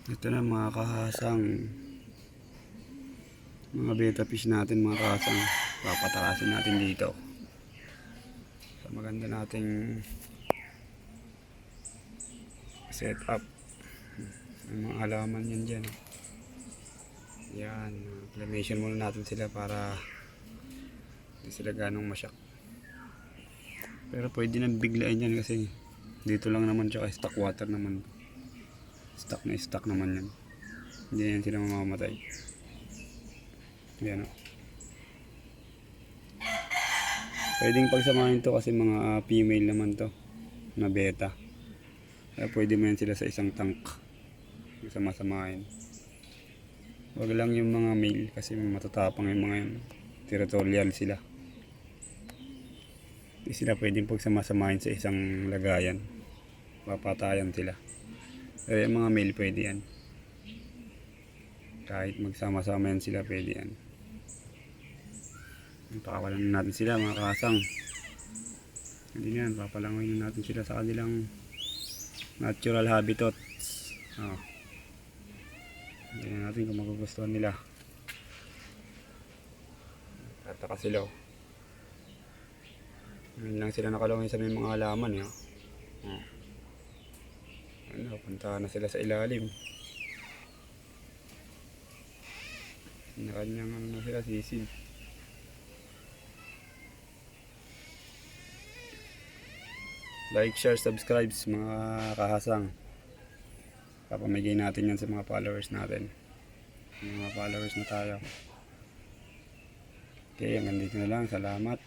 Ito na mga kahasang, mga beta fish natin mga kahasang, papatakasin natin dito sa maganda nating setup. Ang mga halaman yan dyan, yan, acclimation muna natin sila para hindi sila ganong masyak, pero pwede nang biglain yan kasi dito lang naman, tsaka stock water naman, stock na stock naman yan, hindi yan sila mamamatay. Yan o, pwedeng pagsamahin to kasi mga female naman to na beta, kaya pwede mo yan sila sa isang tank, sama-samahin. Wag lang yung mga male kasi matatapang yung mga yan, territorial sila, hindi sila pwedeng pagsama-samahin sa isang lagayan, papatayan sila. Pero yung mga male pwede yan, kahit magsama-sama yan sila pwede yan. Pakawalan na natin sila mga kasang, hindi na yan, papalangoyin na natin sila sa kanilang natural habitats. Hindi na natin kung magugustuhan nila. Tataka sila oh. Ngayon lang sila nakalungay sa may mga halaman eh. Ano, punta na sila sa ilalim. Kanyang ano na sila, sisid. Like, share, subscribe mga kahasang. Papamigay natin yan sa mga followers natin. Mga followers na tayo. Okay, hanggang dito na lang. Salamat.